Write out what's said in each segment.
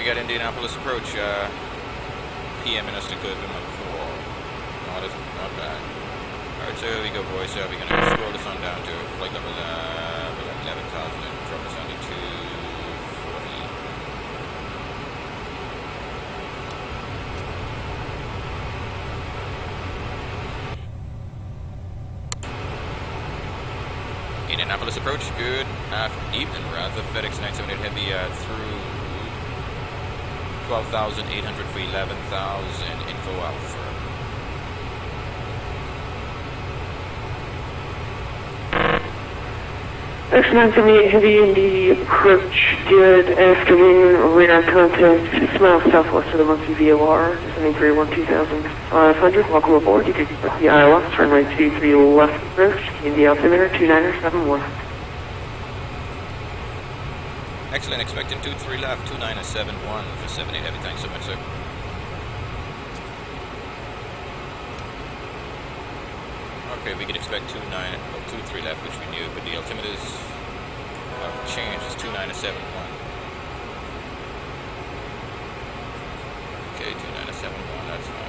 got Indianapolis approach. PMing us to give him a call. No, that's not bad. Alright, so here we go, boys. So we're gonna scroll this on down to flight level 11,000 and drop us down to 240. Indianapolis approach, good evening, rather. FedEx 978 Heavy through 12,800 for 11,000, info Alpha. X978 Heavy Indy approach, good afternoon, radar contact 6 miles southwest of the Monkey VOR, 731-2500, welcome aboard, you can the ILS, runway 23 left approach, Indy altimeter 2971. Excellent, expecting 23 left, 2971 for 78 Heavy, thanks so much, sir. Okay, we could expect 23 left, which we knew, but the altimeters have changed. It's 2971. Okay, 2971, that's fine.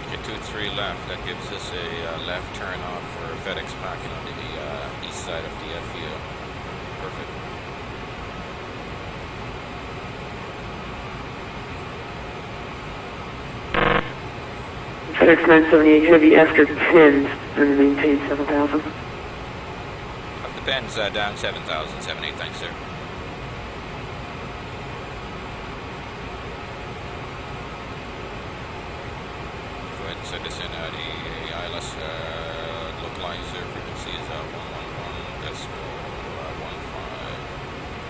Okay, 23 left. That gives us a left turn off for FedEx parking on the east side of the field. Perfect. FedEx 978 Heavy after 10 and maintain 7,000. After Pens, down 7,000, 78, thanks, sir. Go ahead and send us in the ILS localizer frequency is 111.15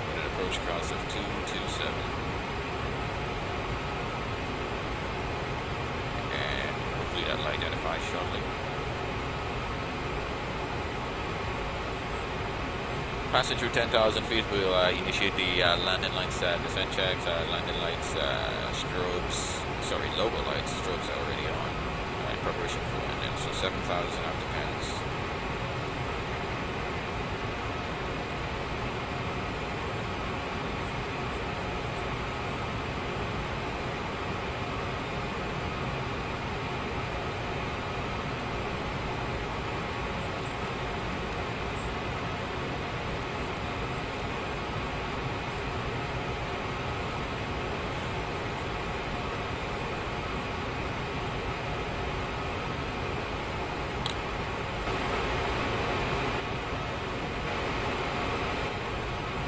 with an approach cross of 227. And hopefully that'll identify shortly. Passing through 10,000 feet, we'll initiate the landing lights, descent checks, landing lights, strobes, sorry, logo lights, strobes are already on, in preparation for landing, so 7,000 after Pens.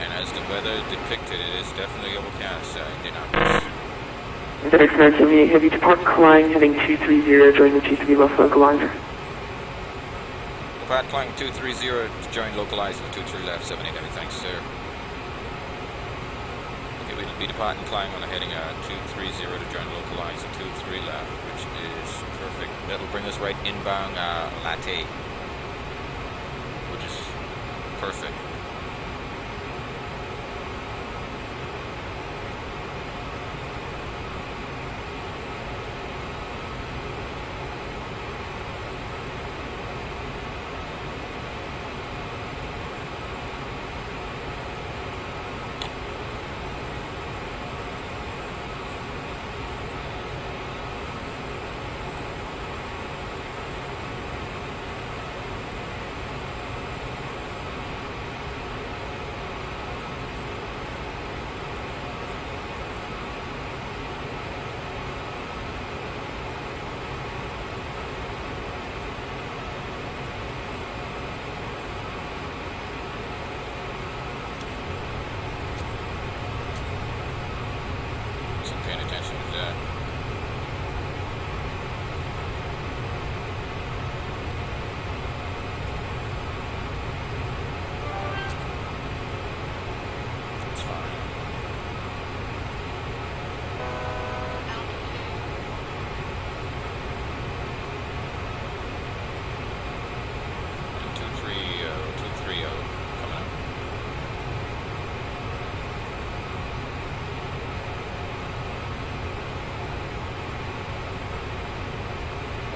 And as the weather depicted, it is definitely overcast in Indianapolis. FedEx 978 Heavy depart Klein heading 230, join the 23 left localizer. Depart Klein 230 to join localizer 23 left, 78 Heavy, thanks, sir. Okay, we'll be departing Klein on the heading 230 to join localizer 23 left, which is perfect. That'll bring us right inbound Latte, which is perfect.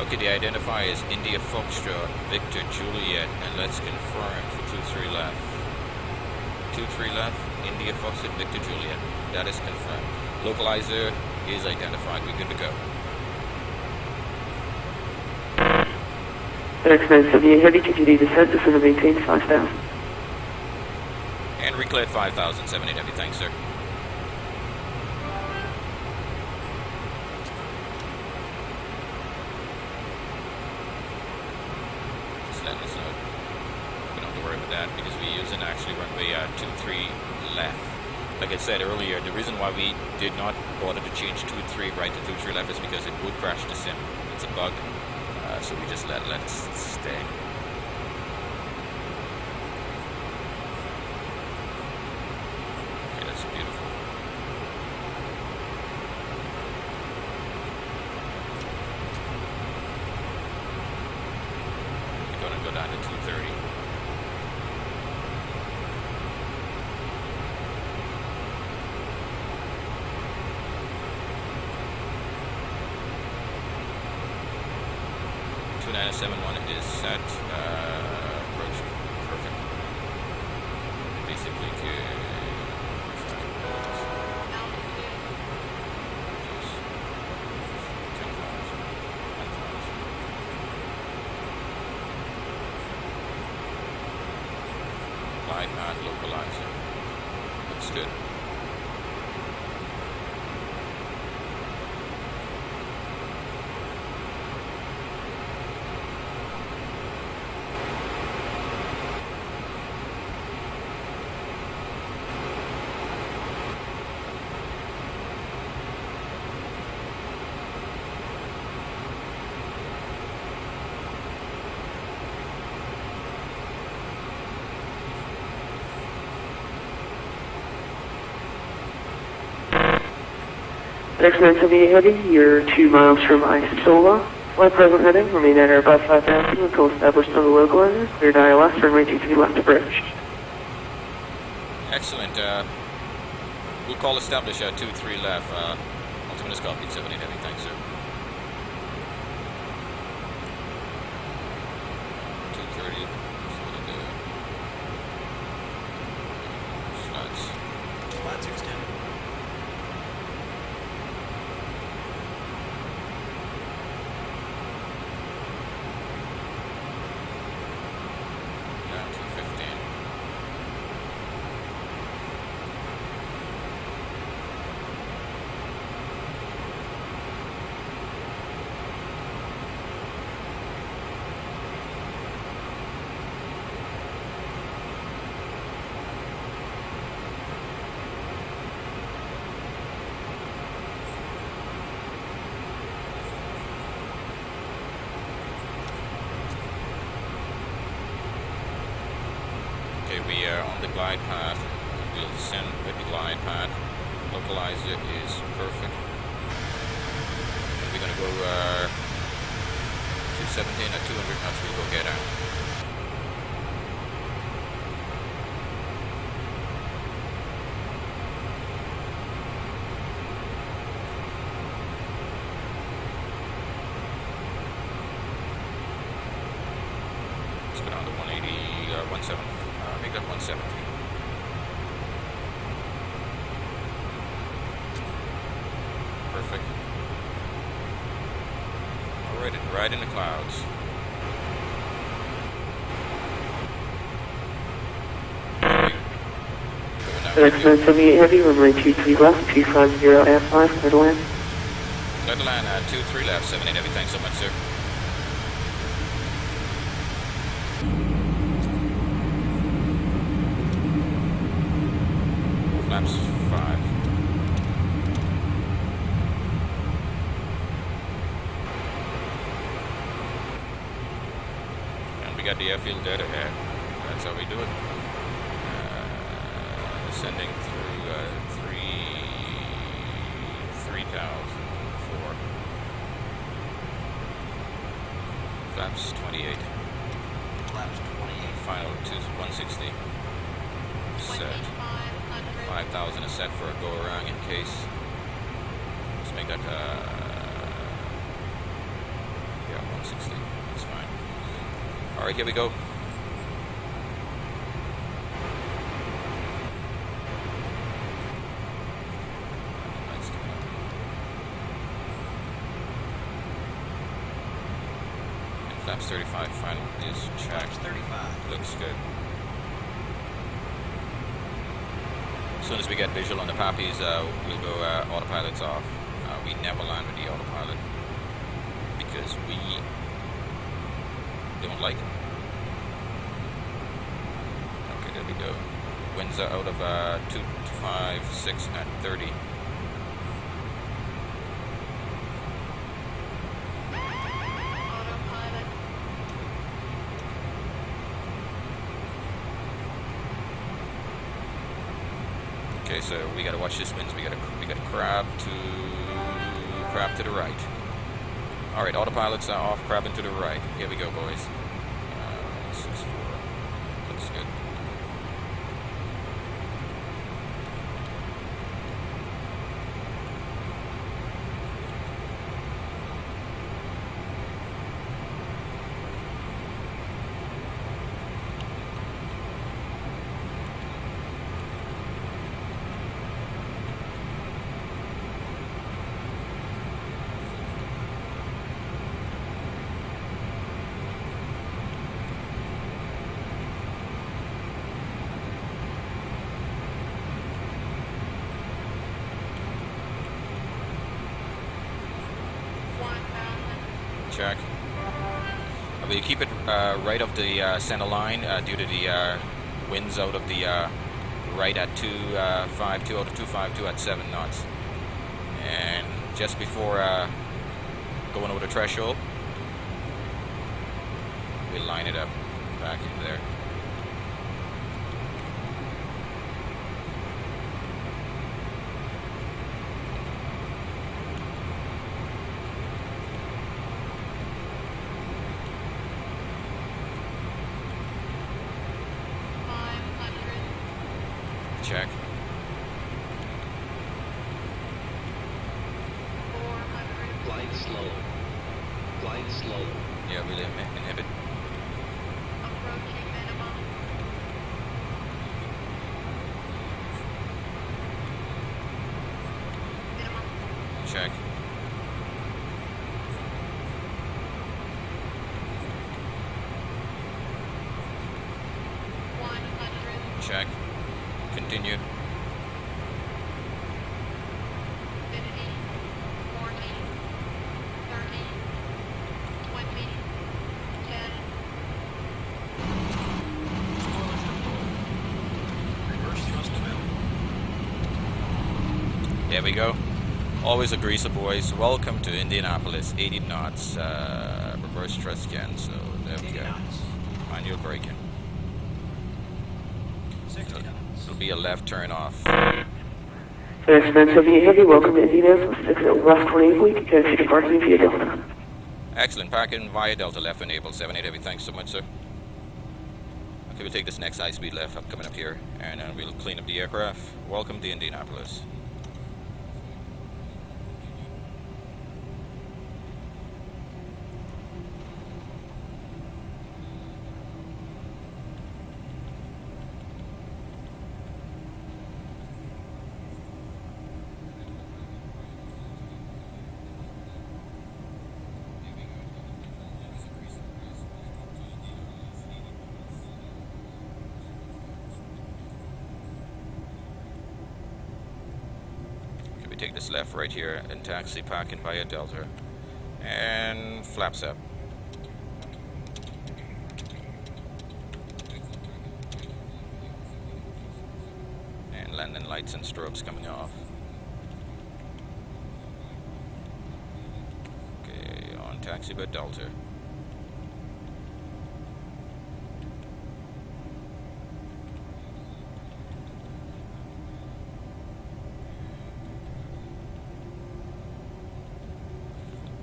Okay, the identifier is India Foxtrot, Victor Juliet, and let's confirm for 23 left. 23 left, India Foxtrot, Victor Juliet. That is confirmed. Localizer is identified. We're good to go. X978 Heavy, TGD descent, descend to maintain 5,000. And reclear 5,000, 78 Heavy. Thanks, sir. Just letting us know. We don't have to worry about that because we're using actually runway 23 left. Like I said earlier, the reason why we did not bother to change 23 right to 23 left is because it would crash the sim. It's a bug. So we just let it stay. Okay, that's beautiful. We're gonna go down to 230. is set, approach perfect. Basically, glide path localizer. Looks good. X978 Heavy, you're 2 miles from Isola. Flight present heading, remain at or above 5,000 until established on the localizer. Clear to ILS, runway 23 left to bridge. Excellent. We'll call establish 23 left. Ultimate is copied, 78 Heavy. Thanks, sir. 230. Slats extended. We are on the glide path. We'll descend with the glide path. Localizer is perfect. And we're gonna go 217 at 200 knots. We will get out. Let's go down to 180, 17. Make that 170. Perfect. Alright, right in the clouds. X978 Heavy, runway 23 left, 250 at 5, clear to land. Clear to land, 23 left, 78 Heavy. Thanks so much, sir. Flaps 5. And we got the airfield dead ahead. That's how we do it. Descending through 3,004. Flaps 28. Flaps 28. Final 160. Set. 5,000 is set for a go around in case. Let's make that yeah, 160. That's fine. Alright, here we go. Lights coming up. And flaps 35 final is checked. Flaps 35. Looks good. As soon as we get visual on the poppies, we'll go autopilot's off. We never land with the autopilot because we don't like it. Okay, there we go. Winds are out of 256 at 30. Autopilot. Okay, so we gotta watch this winds. We gotta crab to the right. All right, autopilot's off, crabbing to the right. Here we go, boys. 6-4. Looks good. Check. We keep it right of the center line due to the winds out of the right at 252 out of 252 at 7 knots. And just before going over the threshold, we line it up back in there. Check. 400. Glide slow. Glide slow. Yeah, we'll inhibit. Approaching minimum. Minimum. Check. Check. Continue. Infinity. 40. 30. 20. 10. Reverse thrust available. There we go. Always a greaser, boys. Welcome to Indianapolis. 80 knots. Reverse thrust again. So there we 80 go. knots. Manual braking. 60 knots. It'll be a left turn off. FedEx 978 Heavy, welcome to Indianapolis. Exit left 28 week, taxi departing via Delta. Excellent. Parking via Delta left enable. 78 Heavy. Thanks so much, sir. Okay, we'll take this next high-speed left up coming up here, and we'll clean up the aircraft. Welcome to Indianapolis. We take this left right here and taxi parking via Delta and flaps up. And landing lights and strobes coming off. Okay, on taxi by Delta.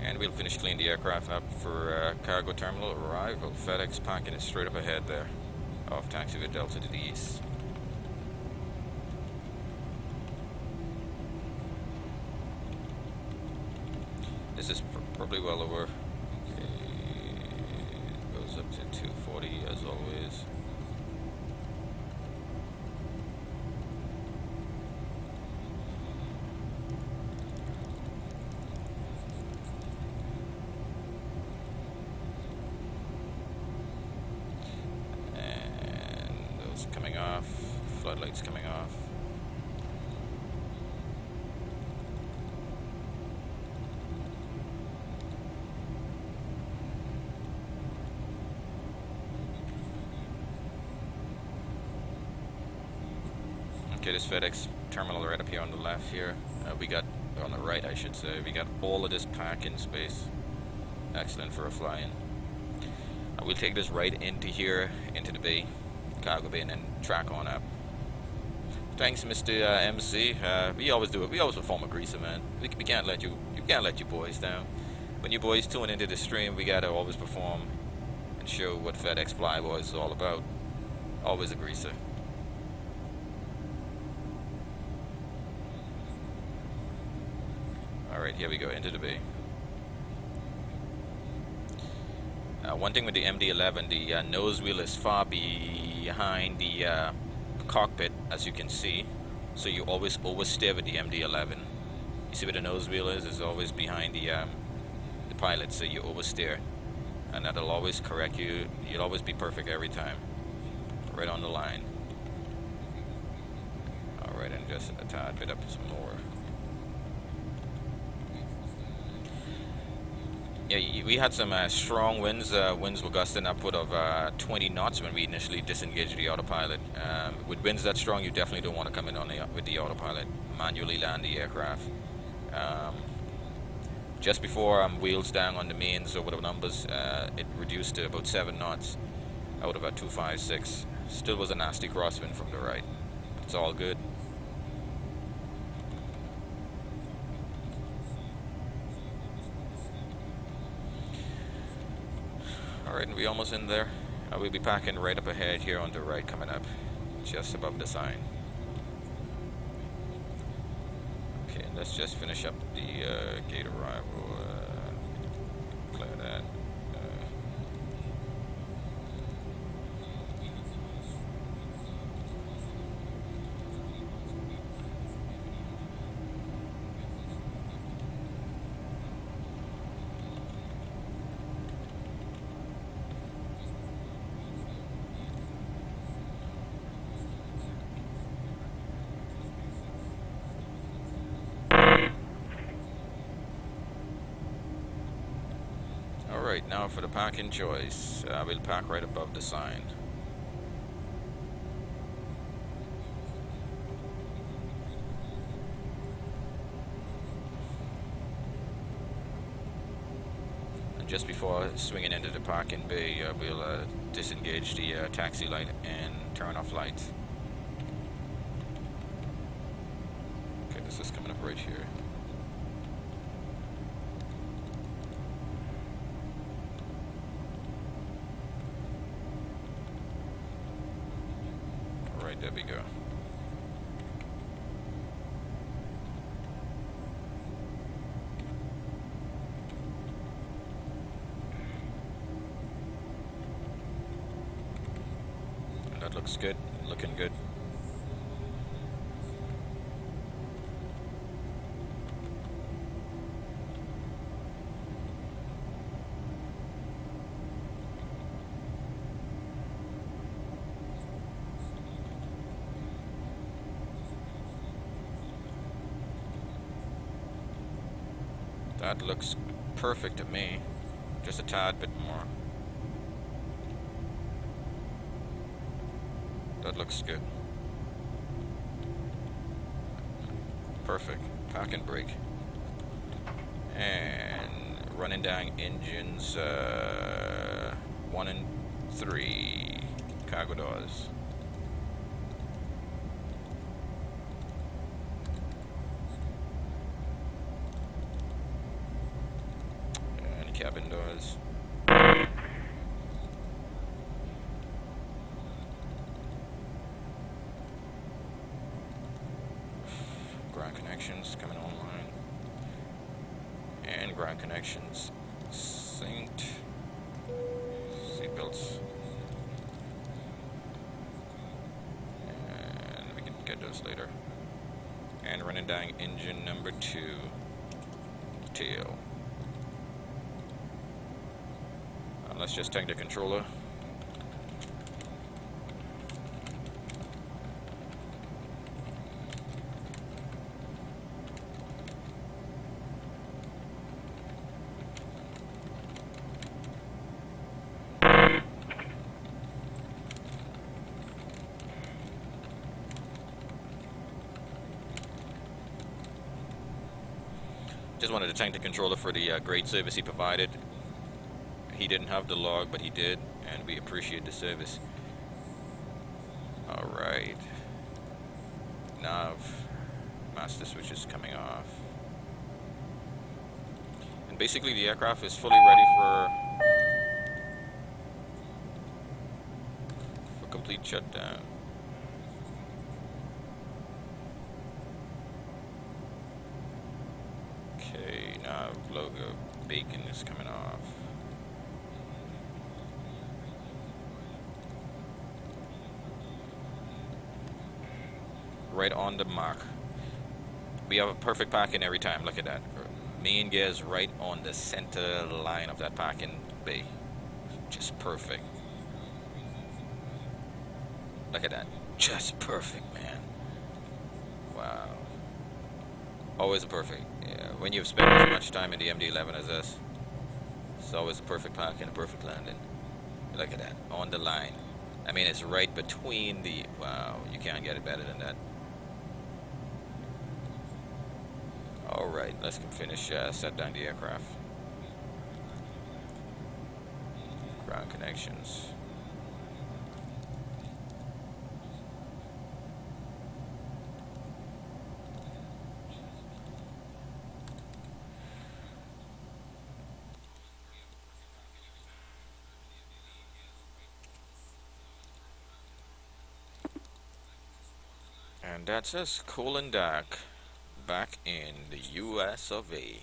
And we'll finish cleaning the aircraft up for cargo terminal arrival. FedEx parking is straight up ahead there, off taxi with Delta to the east. This is probably well over. Okay, Exit 240 as always. And those coming off, floodlights coming off. Okay, this FedEx terminal right up here on the left here. We got, on the right I should say, we got all of this parking space. Excellent for a fly-in. We'll take this right into here, into the bay, cargo bay, and then track on up. Thanks, Mr. MC. We always do it. We always perform a greaser, man. We can't let you boys down. When you boys tune into the stream, we gotta always perform and show what FedEx Flyboys is all about. Always a greaser. Alright, here we go, into the bay. One thing with the MD-11, the nose wheel is far behind the cockpit, as you can see. So you always oversteer with the MD-11. You see where the nose wheel is? It's always behind the pilot, so you oversteer. And that'll always correct you. You'll always be perfect every time. Right on the line. Alright, and just a tad bit up some more. Yeah, we had some strong winds. Winds were gusting upward of 20 knots when we initially disengaged the autopilot. With winds that strong, you definitely don't want to come in on with the autopilot. Manually land the aircraft. Just before wheels down on the mains or whatever numbers, it reduced to about 7 knots out of a 256. Still was a nasty crosswind from the right. It's all good. Alright, and we're almost in there. We'll be parking right up ahead here on the right, coming up just above the sign. Okay, let's just finish up the gate arrival. Clear that. Alright, now for the parking choice. We'll park right above the sign. And just before swinging into the parking bay, we'll disengage the taxi light and turn off lights. Okay, this is coming up right here. There we go. That looks good. Looking good. That looks perfect to me. Just a tad bit more. That looks good. Perfect. Park and brake. And running down engines 1 and 3. Cargo doors. Cabin doors. Ground connections coming online. And ground connections synced. Seatbelt seatbelts. And we can get those later. And running down engine number 2. Tail. Let's just take the controller. Just wanted to thank the controller for the great service he provided. He didn't have the log, but he did, and we appreciate the service. Alright. Nav. Master switch is coming off. And basically the aircraft is fully ready for complete shutdown. Okay, nav logo bacon is coming off. Right on the mark. We have a perfect parking every time. Look at that. Main gear is right on the center line of that parking bay. Just perfect. Look at that. Just perfect, man. Wow. Always perfect. Yeah. When you've spent as much time in the MD-11 as us, it's always a perfect parking, a perfect landing. Look at that. On the line. I mean, it's right between the... Wow. You can't get it better than that. Alright, let's finish set down the aircraft. Ground connections. And that's us, cool and dark. Back in the US of A.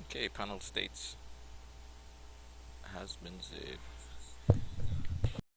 Okay, panel states has been saved.